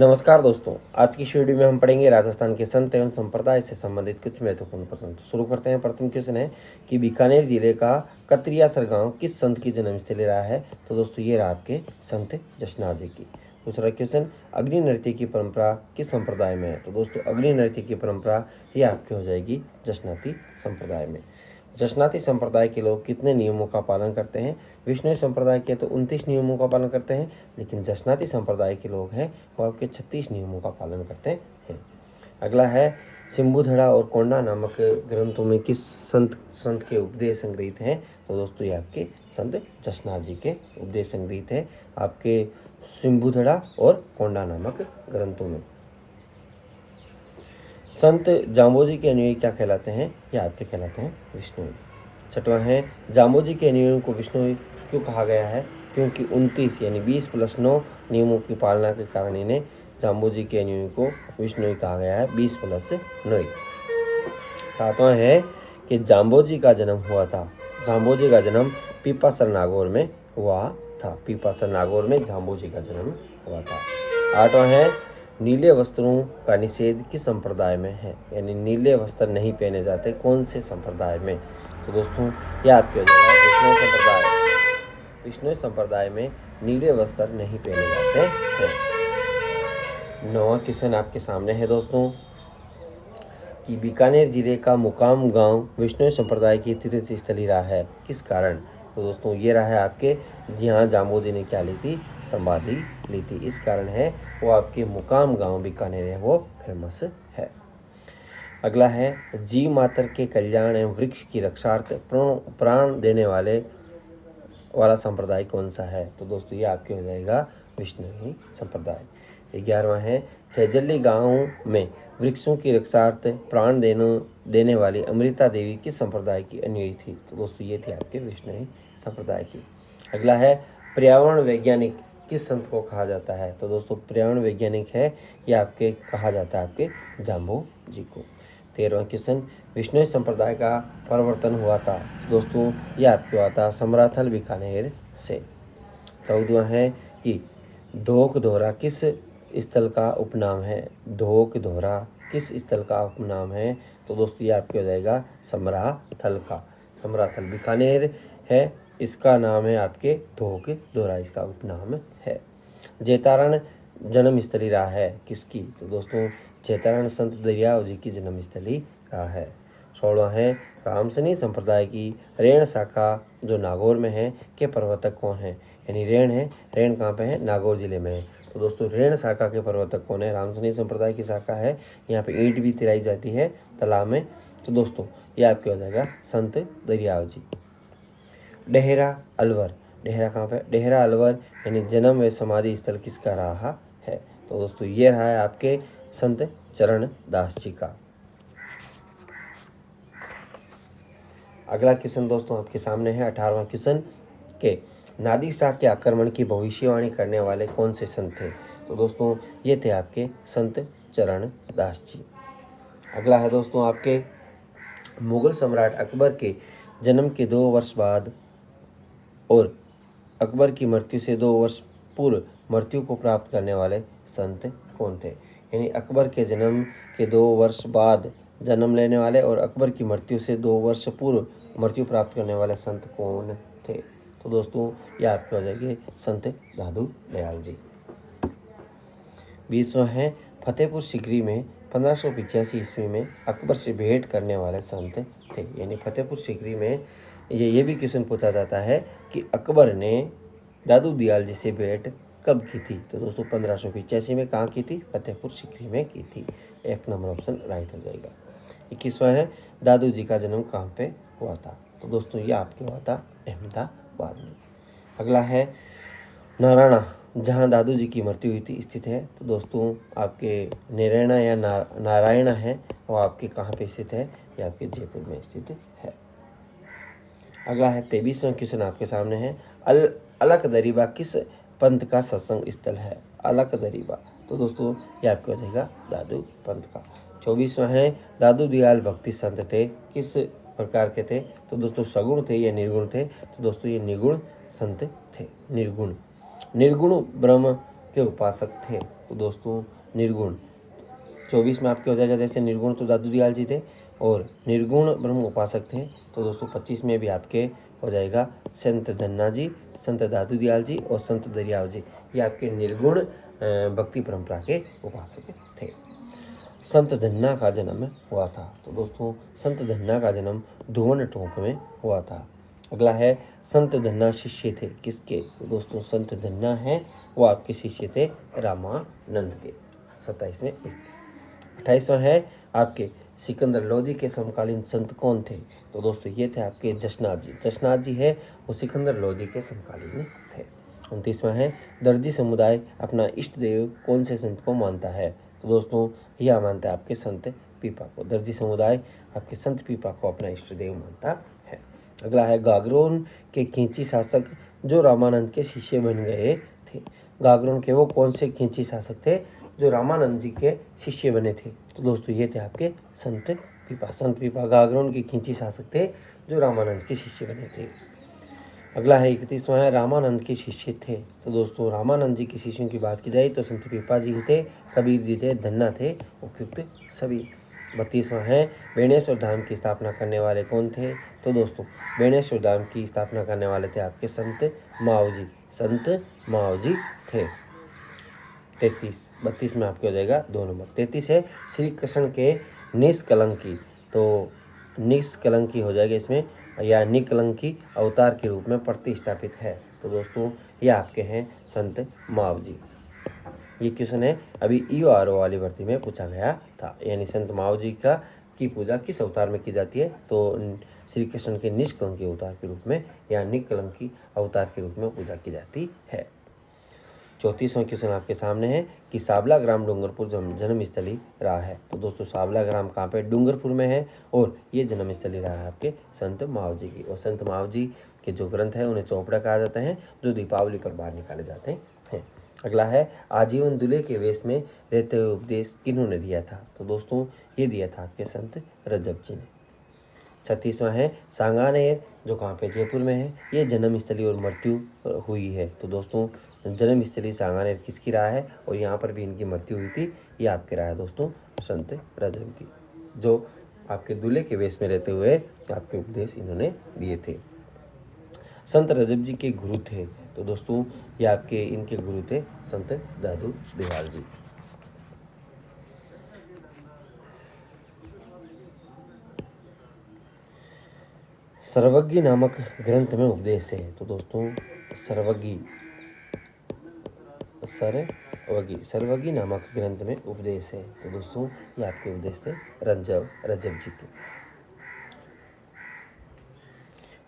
नमस्कार दोस्तों, आज की इस वीडियो में हम पढ़ेंगे राजस्थान के संत एवं संप्रदाय से संबंधित कुछ महत्वपूर्ण प्रश्न। तो शुरू करते हैं। प्रथम क्वेश्चन है कि बीकानेर जिले का कतरियासर गांव किस संत की जन्मस्थली रहा है। तो दोस्तों ये रहा आपके संत जशनाथ जी की। दूसरा क्वेश्चन, अग्नि नृत्य की परंपरा किस संप्रदाय में है। तो दोस्तों अग्नि नृत्य की परंपरा ये आपकी हो जाएगी जशनाती संप्रदाय में। जशनाती संप्रदाय के लोग कितने नियमों का पालन करते हैं। विष्णु संप्रदाय के तो 29 नियमों का पालन करते हैं, लेकिन जशनाती संप्रदाय के लोग हैं वो आपके 36 नियमों का पालन करते हैं। अगला है, सिंबुधड़ा और कोंडा नामक ग्रंथों में किस संत के उपदेश संग्रहित हैं। तो दोस्तों ये आपके संत जशनाथ जी के उपदेश संग्रहित है आपके सिंबुधड़ा और कोंडा नामक ग्रंथों में। संत जाम्बोजी के अनुयायी क्या कहलाते हैं। या आपके कहलाते हैं विष्णुई। छठवां है, जाम्बोजी के अनुयायियों को विष्णुई क्यों कहा गया है। क्योंकि 29 यानी 20+9 नियमों की पालना के कारण इन्हें जाम्बोजी के अनुयायियों को विष्णुई कहा गया है। 20+9। सातवां है कि जाम्बोजी का जन्म हुआ था। जाम्बोजी का जन्म पीपासर नागौर में हुआ था। पीपासर नागौर में जाम्बोजी का जन्म हुआ था। आठवां है, नीले वस्त्रों का निषेध किस संप्रदाय में है। यानी नीले वस्त्र नहीं पहने जाते कौन से संप्रदाय में। तो दोस्तों यह आपके हो जाएगा विष्णु संप्रदाय। विष्णु संप्रदाय में नीले वस्त्र नहीं पहने जाते हैं। नौवां क्वेश्चन आपके सामने है दोस्तों कि बीकानेर जिले का मुकाम गांव विष्णु संप्रदाय की तीर्थ स्थली रहा है, किस कारण। तो दोस्तों ये रहा है आपके जहाँ जाम्बोजी ने क्या ली थी, समाधि ली थी, इस कारण है वो आपके मुकाम गांव बीकानेर है वो फेमस है। अगला है, जीव मात्र के कल्याण एवं वृक्ष की रक्षार्थ प्राण देने वाला संप्रदाय कौन सा है। तो दोस्तों ये आपके हो जाएगा विष्णुई संप्रदाय। 11वां है, खेजल्ली गांव में वृक्षों की रक्षार्थ प्राण देने वाली अमृता देवी किस संप्रदाय की अनुयायी थी। तो दोस्तों ये थी आपके विष्णुई संप्रदाय की। अगला है, पर्यावरण वैज्ञानिक किस संत को कहा जाता है। तो दोस्तों पर्यावरण वैज्ञानिक है ये आपके कहा जाता है आपके जाम्बो जी को। 13वां क्वेश्चन, विष्णुई संप्रदाय का परिवर्तन हुआ था। दोस्तों ये आपके हुआ था समराथल बीकानेर से। 14वां है कि धोक दोहरा किस स्थल का उपनाम है। धोक दोहरा किस स्थल का उपनाम है। तो दोस्तों ये आपके हो जाएगा समराथल का। समराथल बीकानेर है, इसका नाम है आपके धोक दोहरा, इसका उपनाम है। जैतारण जन्मस्थली रहा है किसकी। तो दोस्तों जैतारण संत दरियाव जी की जन्मस्थली रहा है। 16वां है, रामसनी संप्रदाय की रेण शाखा जो नागौर में है के प्रवर्तक कौन है। यानी रेण है, रेण कहाँ पे है, नागौर जिले में है। तो दोस्तों रेण शाखा के प्रवर्तक कौन है, रामसनी संप्रदाय की शाखा है। यहाँ पे ईंट भी तिराई जाती है तालाब में। तो दोस्तों ये आपके हो जाएगा संत दरियाव जी। डेहरा अलवर, डेहरा कहाँ पे, डेहरा अलवर यानी जन्म व समाधि स्थल किसका रहा है। तो दोस्तों ये रहा है आपके संत चरण दास जी का। अगला क्वेश्चन दोस्तों आपके सामने है 18वां क्वेश्चन के नादिर शाह के आक्रमण की भविष्यवाणी करने वाले कौन से संत थे। तो दोस्तों ये थे आपके संत चरण दास जी। अगला है दोस्तों आपके मुगल सम्राट अकबर के जन्म के 2 वर्ष बाद और अकबर की मृत्यु से 2 वर्ष पूर्व मृत्यु को प्राप्त करने वाले संत कौन थे। यानी अकबर के जन्म के 2 वर्ष बाद जन्म लेने वाले और अकबर की मृत्यु से 2 वर्ष पूर्व मृत्यु प्राप्त करने वाले संत कौन थे। तो दोस्तों ये आपके हो जाएंगे संत दादू दयाल जी। 20वां है, फतेहपुर सीकरी में 1585 ईस्वी में अकबर से भेंट करने वाले संत थे। यानी फतेहपुर सीकरी में ये भी क्वेश्चन पूछा जाता है कि अकबर ने दादू दयाल जी से भेंट कब की थी। तो दोस्तों 1585 में कहाँ की थी, फतेहपुर सीकरी में की थी। 1 नंबर ऑप्शन राइट हो जाएगा। 21वां है, दादू जी का जन्म कहाँ पे हुआ था। तो दोस्तों ये आपके हुआ था अहमदाबाद में। अगला है, नारायणा जहाँ दादू जी की मृत्यु हुई थी स्थित है। तो दोस्तों आपके नारायणा या नारायणा है वो आपके कहाँ पे स्थित है, ये आपके जयपुर में स्थित है। अगला है 23वां क्वेश्चन आपके सामने है, अलक दरीबा किस पंथ का सत्संग स्थल है। अलक दरीबा, तो दोस्तों ये आपको हो जाएगा दादू पंथ का। 24वां है, दादू दयाल भक्ति संत थे किस प्रकार के थे। तो दोस्तों सगुण थे या निर्गुण थे। तो दोस्तों ये निर्गुण संत थे। निर्गुण ब्रह्म के उपासक थे? तो दोस्तों निर्गुण। 24 में आपके हो जाएगा जैसे निर्गुण तो दादू दयाल जी थे और निर्गुण ब्रह्म उपासक थे। तो दोस्तों 25 में भी आपके हो जाएगा संत धन्ना जी, संत दादू दयाल जी और संत दरियाव जी। ये आपके निर्गुण भक्ति परंपरा के उपासक थे। संत धन्ना का जन्म हुआ था। तो दोस्तों संत धन्ना का जन्म धुवन टोंक में हुआ था। अगला है संत धन्ना शिष्य थे किसके? तो दोस्तों संत धन्ना है वो आपके शिष्य थे रामानंद के। 27 में 1। 28वां है आपके सिकंदर लोधी के समकालीन संत कौन थे? तो दोस्तों ये थे आपके जशनाथ जी। जशनाथ जी है वो सिकंदर लोधी के समकालीन थे। 29वां है दर्जी समुदाय अपना इष्ट देव कौन से संत को मानता है? तो दोस्तों यह मानता है आपके संत पीपा को। दर्जी समुदाय आपके संत पीपा को अपना इष्ट देव मानता है। अगला है गागरोन के खींची शासक जो रामानंद के शिष्य बन गए थे। गागरोन के वो कौन से खींची शासक थे जो रामानंद जी के शिष्य बने थे? तो दोस्तों ये थे आपके संत पीपा। संत पीपा गागरोन के खींची शासक थे जो रामानंद के शिष्य बने थे। अगला है 31वां है रामानंद के शिष्य थे। तो दोस्तों रामानंद जी के शिष्यों की बात की जाए तो संत पीपा जी थे, कबीर जी थे, धन्ना थे, उपयुक्त सभी। 32वां है बेणेश्वर धाम की स्थापना करने वाले कौन थे? तो दोस्तों बेणेश्वर धाम की स्थापना करने वाले थे आपके संत माव जी। संत माव जी थे। 32 में आपके हो जाएगा 2 नंबर। 33 है श्री कृष्ण के निष्कलंकी। तो निष्कलंकी हो जाएगा इसमें या निकलंकी अवतार के रूप में प्रतिष्ठापित है। तो दोस्तों ये आपके हैं संत माव जी। ये क्वेश्चन है अभी EORO वाली भर्ती में पूछा गया था, यानी संत माव जी का की पूजा किस अवतार में की जाती है? तो श्री कृष्ण के निष्कलंकी अवतार के रूप में या निकलंकी अवतार के रूप में पूजा की जाती है। 34वां क्वेश्चन आपके सामने है कि साबला ग्राम डूंगरपुर जन्मस्थली रहा है। तो दोस्तों साबला ग्राम कहाँ पे? डूंगरपुर में है और ये जन्मस्थली रहा है आपके संत माव जी की। और संत माव जी के जो ग्रंथ है उन्हें चौपड़ा कहा जाता है जो दीपावली पर बाहर निकाले जाते हैं। अगला है आजीवन दूल्हे के वेश में रहते हुए उपदेश किन्होंने दिया था? तो दोस्तों ये दिया था आपके संत रजब जी ने। 36वां है सांगानेर जो कहाँ पे? जयपुर में है। ये जन्मस्थली और मृत्यु हुई है। तो दोस्तों जन्मस्थली सांगानेर किसकी रहा है और यहाँ पर भी इनकी मृत्यु हुई थी? ये आपके रहा है दोस्तों संत रजब की, जो आपके दूल्हे के वेश में रहते हुए आपके उपदेश इन्होंने दिए थे। संत रजब जी के गुरु थे। तो दोस्तों ये आपके इनके गुरु थे संत दादू दयाल जी। सर्वज्ञ नामक ग्रंथ में उपदेश है। तो दोस्तों सर्वज्ञ नामक ग्रंथ में उपदेश है। तो दोस्तों ये आपके उपदेश थे रजब जी के।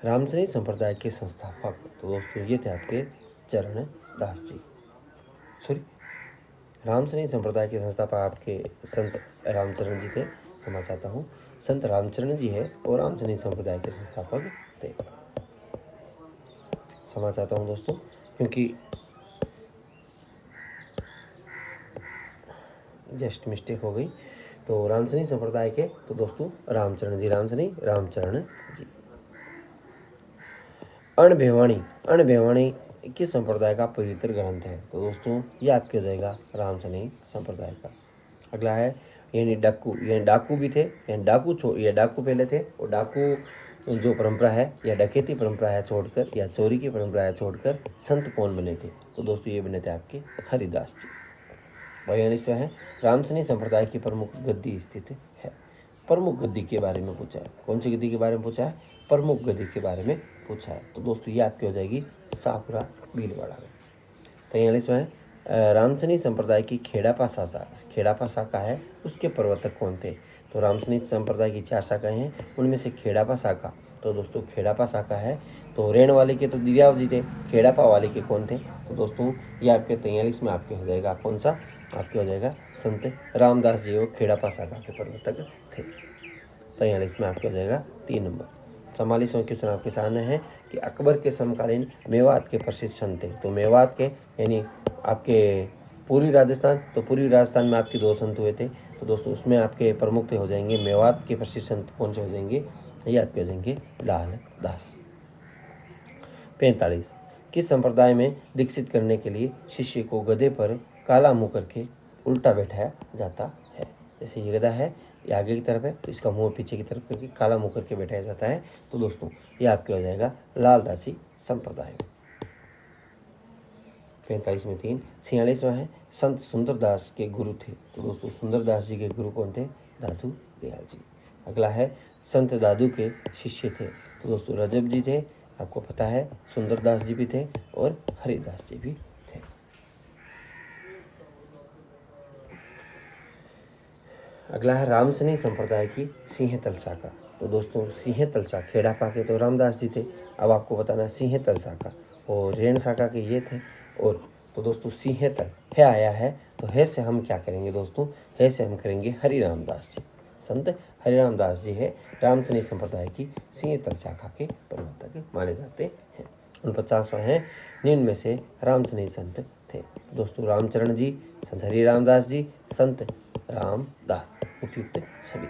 रामचरित संप्रदाय के संस्थापक। तो दोस्तों ये थे आपके चरण दास जी। रामचरित संप्रदाय के संस्थापक आपके संत रामचरण जी थे। समझ चाहता हूँ संत रामचरण जी है और रामचरित संप्रदाय के संस्थापक थे। समझ चाहता हूँ दोस्तों क्योंकि जस्ट मिस्टेक हो गई। तो रामचरित संप्रदाय के तो दोस्तों रामचरण जी। अणभिवाणी किस संप्रदाय का पवित्र ग्रंथ है? तो दोस्तों ये आपके हो जाएगा रामचरित संप्रदाय का। अगला है यानी डाकू भी थे, यानी डाकू पहले थे और डाकू जो परंपरा है या डकैती परंपरा है छोड़कर या चोरी की परंपरा है छोड़कर संत कौन बने थे? तो दोस्तों ये बने थे आपके हरिदास जी। 42वां है रामचरित संप्रदाय की प्रमुख गद्दी स्थित है। प्रमुख गद्दी के बारे में पूछा है। कौन सी गद्दी के बारे में पूछा है? प्रमुख गद्दी के बारे में पूछा है। तो दोस्तों ये आपकी हो जाएगी शाहपुरा भीलवाड़ा में। 43वां है रामचरित संप्रदाय की खेड़ापा शाखा है उसके प्रवर्तक कौन थे? तो रामचरित संप्रदाय की 4 शाखाएं हैं उनमें से खेड़ापा शाखा। तो दोस्तों खेड़ापा शाखा है तो रेण वाले के तो दरियाव जी थे, खेड़ापा वाले के कौन थे? तो दोस्तों ये आपके 43 में आपके हो जाएगा कौन सा? आपके हो जाएगा संत रामदास जी वो खेड़ापा शाखा के प्रवर्तक थे। 43 में आपके हो जाएगा 3 नंबर। 44वां क्वेश्चन आपके सामने है कि अकबर के समकालीन मेवात के प्रसिद्ध संत थे। तो मेवात के यानी आपके पूर्वी राजस्थान, तो पूर्वी राजस्थान में आपके 2 संत हुए थे। तो दोस्तों उसमें आपके प्रमुख हो जाएंगे मेवात के प्रसिद्ध संत कौन से हो जाएंगे? ये आपके हो जाएंगे लाल दास। 45 किस संप्रदाय में दीक्षित करने के लिए शिष्य को गधे पर काला मुंह करके उल्टा बैठाया जाता है? जैसे ये गधा है, ये आगे की तरफ है, तो इसका मुंह पीछे की तरफ करके काला मुंह करके बैठाया जाता है। तो दोस्तों ये आपके हो जाएगा लालदासी संप्रदाय। 45 में 3। 46वां है संत सुंदरदास के गुरु थे। तो दोस्तों सुंदरदास जी के गुरु कौन थे? दादू दयाल जी। अगला है संत दादू के शिष्य थे। तो दोस्तों रजब जी थे, आपको पता है, सुंदरदास जी भी थे और हरिदास जी भी थे। अगला है रामसनी संप्रदाय की सिंह-तल शाखा। तो दोस्तों सिंह-तल शाखा खेड़ा पाके तो रामदास जी थे, अब आपको बताना सिंह-तल शाखा और रेण शाखा के ये थे। और तो दोस्तों सिंह-तल है आया है, तो है से हम क्या करेंगे दोस्तों? है से हम करेंगे हरि रामदास जी। संत हरि रामदास जी है रामसनी संप्रदाय की सिंह-तल शाखा के प्रवर्तक माने जाते हैं। 49वां है निम्न में से रामसनी संत थे। तो दोस्तों रामचरण जी, संत हरि रामदास जी, संत रामदास उपयुक्त सभी।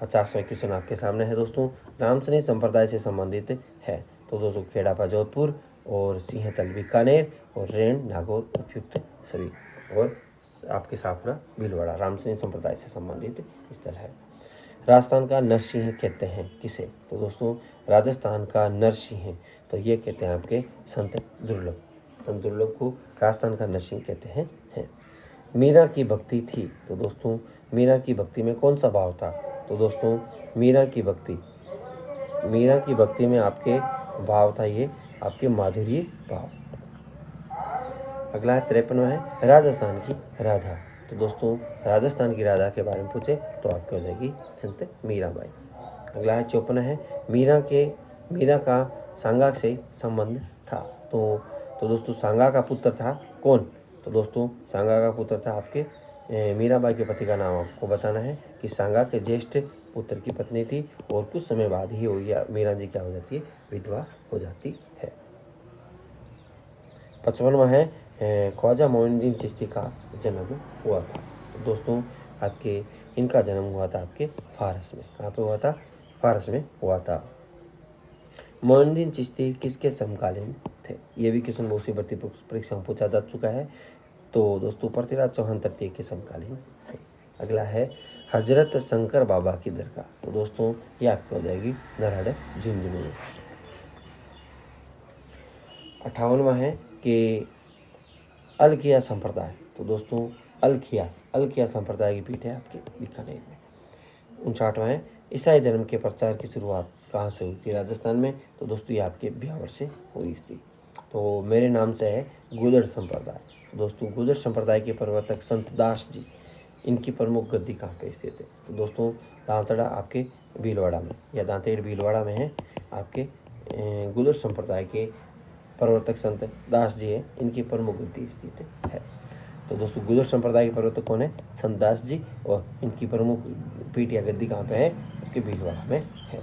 50वां क्वेश्चन आपके सामने है दोस्तों, रामसनी संप्रदाय से संबंधित है। तो दोस्तों खेड़ापा जोधपुर और सिंह-तल बीकानेर और रेण नागौर उपयुक्त सभी। और आपके साफरा भीलवाड़ा रामसनी संप्रदाय से संबंधित स्थल है। राजस्थान का नरसिंह कहते हैं किसे? तो दोस्तों राजस्थान का नरसिंह, तो ये कहते हैं आपके संत दुर्लभ। संत दुर्लभ को राजस्थान का नरसिंह कहते हैं। मीरा की भक्ति थी। तो दोस्तों मीरा की भक्ति में कौन सा भाव था? तो दोस्तों मीरा की भक्ति में आपके भाव था ये आपके माधुर्य भाव। अगला है 53वां है राजस्थान की राधा। तो दोस्तों राजस्थान की राधा के बारे में पूछे तो आपकी हो जाएगी संत मीराबाई। अगला है 54 है मीरा का सांगा से संबंध था। तो दोस्तों सांगा का पुत्र था कौन? तो दोस्तों सांगा का पुत्र था आपके मीराबाई के पति का नाम आपको बताना है कि सांगा के ज्येष्ठ पुत्र की पत्नी थी और कुछ समय बाद ही मीरा जी क्या हो जाती है? विधवा हो जाती है। 55वां है ख्वाजा मोइनुद्दीन चिश्ती का जन्म हुआ था। तो दोस्तों आपके इनका जन्म हुआ था आपके फारस में। कहाँ पे हुआ था? फारस में हुआ था। मोइनुद्दीन चिश्ती किसके समकालीन थे? ये भी क्वेश्चन बहुत सी भर्ती परीक्षा में पूछा जा चुका है। तो दोस्तों पृथ्वीराज चौहान तृतीय के समकालीन थे। अगला है हजरत शंकर बाबा की दरगाह। तो दोस्तों ये आपकी हो जाएगी नरहड़ झुंझुनू में। 58वां है कि अलखिया संप्रदाय। तो दोस्तों अलखिया संप्रदाय की पीठ है आपके बीकानेर में। 59वां है ईसाई धर्म के प्रचार की शुरुआत कहाँ से हुई थी? राजस्थान में। तो दोस्तों ये आपके ब्यावर से हुई थी। तो मेरे नाम से है गुर्जर संप्रदाय। तो दोस्तों गुर्जर संप्रदाय के प्रवर्तक संत दास जी, इनकी प्रमुख गद्दी कहाँ पे स्थित है? तो दोस्तों दांतड़ा आपके भीलवाड़ा में या दांतेड़ भीलवाड़ा में है आपके गुर्जर संप्रदाय के प्रवर्तक संत दास जी है, इनकी प्रमुख गद्दी स्थित है। तो दोस्तों गुर्जर संप्रदाय के प्रवर्तक कौन है? संत दास जी और इनकी प्रमुख पीठ या गद्दी कहाँ पे है? आपके भीलवाड़ा में है।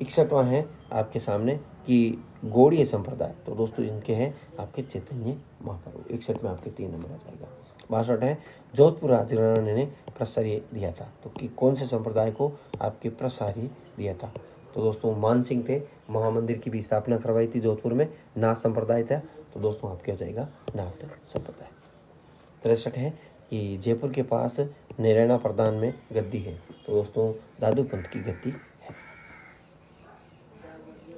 61वां है आपके सामने कि गौड़ीय संप्रदाय। तो दोस्तों इनके हैं आपके चैतन्य महाप्रभु। 61 में आपके 3 नंबर आ जाएगा। 62 है जोधपुर राजघराने ने प्रसार्य दिया था। तो कि कौन से संप्रदाय को आपके प्रसार्य दिया था? तो दोस्तों मानसिंह थे, महामंदिर की भी स्थापना करवाई थी जोधपुर में। नाथ संप्रदाय था। तो दोस्तों आपके हो जाएगा नाथ संप्रदाय। 63 है कि जयपुर के पास नैरायणा प्रधान में गद्दी है। तो दोस्तों दादू पंथ की गद्दी है।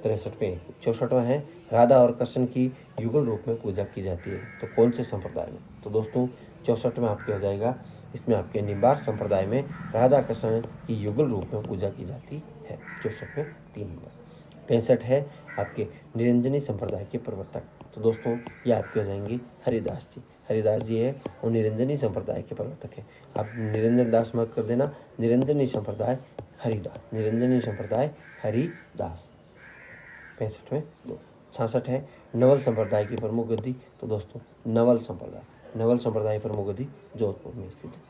63 में 64वां है राधा और कृष्ण की युगल रूप में पूजा की जाती है। तो कौन से संप्रदाय में? तो दोस्तों 64 में आपके हो जाएगा, इसमें आपके निम्बार संप्रदाय में राधा कृष्ण की युगल रूप में पूजा की जाती है। 64 में 3 नंबर। 65 है आपके निरंजनी संप्रदाय के प्रवर्तक। तो दोस्तों ये आपके हो जाएंगे हरिदास जी। हरिदास जी है और निरंजनी संप्रदाय के प्रवर्तक है। आप निरंजन दास मत कर देना, निरंजनी संप्रदाय हरिदास, निरंजनी संप्रदाय हरिदास। 65 में 2। 66 है नवल संप्रदाय की प्रमुख गद्दी। तो दोस्तों नवल संप्रदाय प्रमुख गद्दी जोधपुर में स्थित है।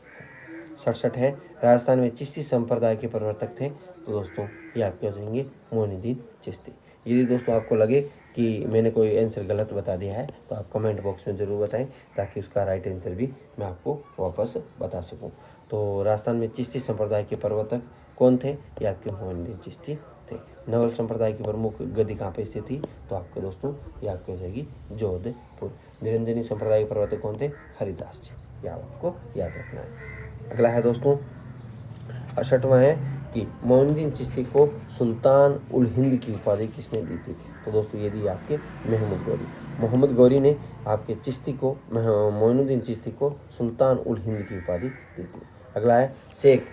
67 है राजस्थान में चिश्ती संप्रदाय के प्रवर्तक थे। तो दोस्तों ये आपके हो जाएंगे मोइनुद्दीन चिश्ती। यदि दोस्तों आपको लगे कि मैंने कोई आंसर गलत बता दिया है तो आप कमेंट बॉक्स में ज़रूर बताएं, ताकि उसका राइट आंसर भी मैं आपको वापस बता सकूं। तो राजस्थान में चिश्ती संप्रदाय के प्रवर्तक कौन थे? ये आपके मोइनुद्दीन चिश्ती थे। नवल संप्रदाय की प्रमुख गद्दी कहाँ पे स्थित थी? तो आपके दोस्तों ये आपकी हो जाएगी जोधपुर। निरंजनी संप्रदाय के प्रवर्तक कौन थे? हरिदास जी, यह आपको याद रखना है। अगला है दोस्तों 68वां है कि मोइनुद्दीन चिश्ती को सुल्तान उल हिंद की उपाधि किसने दी थी? तो दोस्तों ये दी आपके महमूद गौरी। मोहम्मद गौरी ने आपके चिश्ती को मोइनुद्दीन चिश्ती को सुल्तान उल हिंद की उपाधि दी थी। अगला है शेख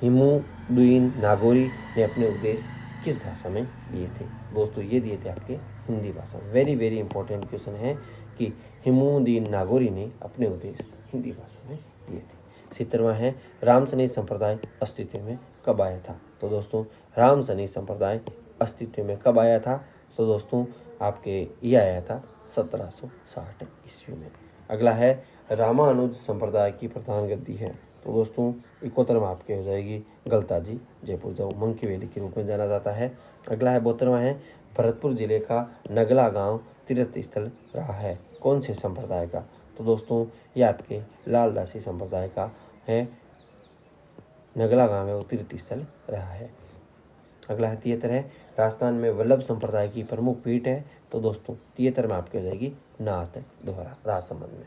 हिमुद्दीन नागौरी ने अपने उपदेश किस भाषा में दिए थे? दोस्तों ये दिए थे आपके हिंदी भाषा में। वेरी वेरी इंपॉर्टेंट क्वेश्चन है कि हिमुद्दीन नागौरी ने अपने उपदेश हिंदी भाषा में दिए थे। 70वां है रामसनी संप्रदाय अस्तित्व में कब आया था? तो दोस्तों रामसनी संप्रदाय अस्तित्व में कब आया था? तो दोस्तों आपके ये आया था 1760 ईस्वी में। अगला है रामानुज संप्रदाय की प्रधान गद्दी है। तो दोस्तों 71वां आपके हो जाएगी गलताजी जयपुर, जो मंकी वैली के रूप में जाना जाता है। अगला है 72वां है भरतपुर जिले का नगला गांव तीर्थ स्थल रहा है, कौन से संप्रदाय का? तो दोस्तों ये आपके लालदासी संप्रदाय का है। नगला गांव है वो तीर्थ स्थल रहा है। अगला है 73 है राजस्थान में वल्लभ संप्रदाय की प्रमुख पीठ है। तो दोस्तों 73 में आपकी हो जाएगी नाथ द्वारा राजसमंद में।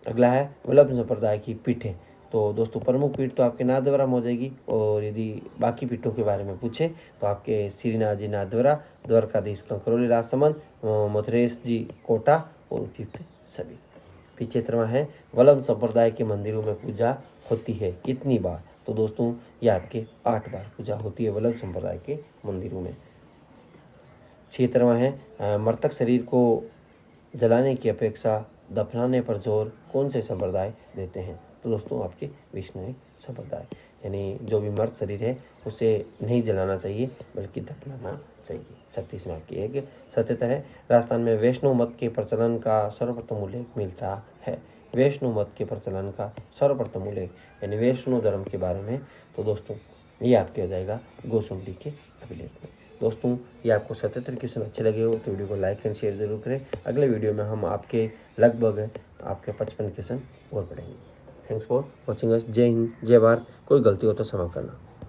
अगला है वल्लभ संप्रदाय की पीठें। तो दोस्तों प्रमुख पीठ तो आपके नाथद्वारा में हो जाएगी, और यदि बाकी पीठों के बारे में पूछे तो आपके श्रीनाथ जी नाथद्वारा, द्वारकाधीश कंकरोली राजसमंद, मथुरेश जी कोटा और उपयुक्त सभी। 75वां है वल्लभ संप्रदाय के मंदिरों में पूजा होती है कितनी बार? तो दोस्तों ये आपके 8 बार पूजा होती है वल्लभ संप्रदाय के मंदिरों में। 76वां है मृतक शरीर को जलाने की अपेक्षा दफनाने पर जोर कौन से संप्रदाय देते हैं? तो दोस्तों आपके वैष्णव संप्रदाय, यानी जो भी मृत शरीर है उसे नहीं जलाना चाहिए बल्कि दफनाना चाहिए। 36 में आपकी एक 77 है राजस्थान में वैष्णव मत के प्रचलन का सर्वप्रथम उल्लेख मिलता है। वैष्णव मत के प्रचलन का सर्वप्रथम उल्लेख यानी वैष्णव धर्म के बारे में, तो दोस्तों ये आपके हो जाएगा गोसुंडी के अभिलेख में। दोस्तों ये आपको 77 क्वेश्चन अच्छे लगे हो तो वीडियो को लाइक एंड शेयर जरूर करें। अगले वीडियो में हम आपके लगभग आपके 55 क्वेश्चन और पढ़ेंगे। Thanks for watching us. जय हिंद, जय भारत। कोई गलती हो तो क्षमा करना।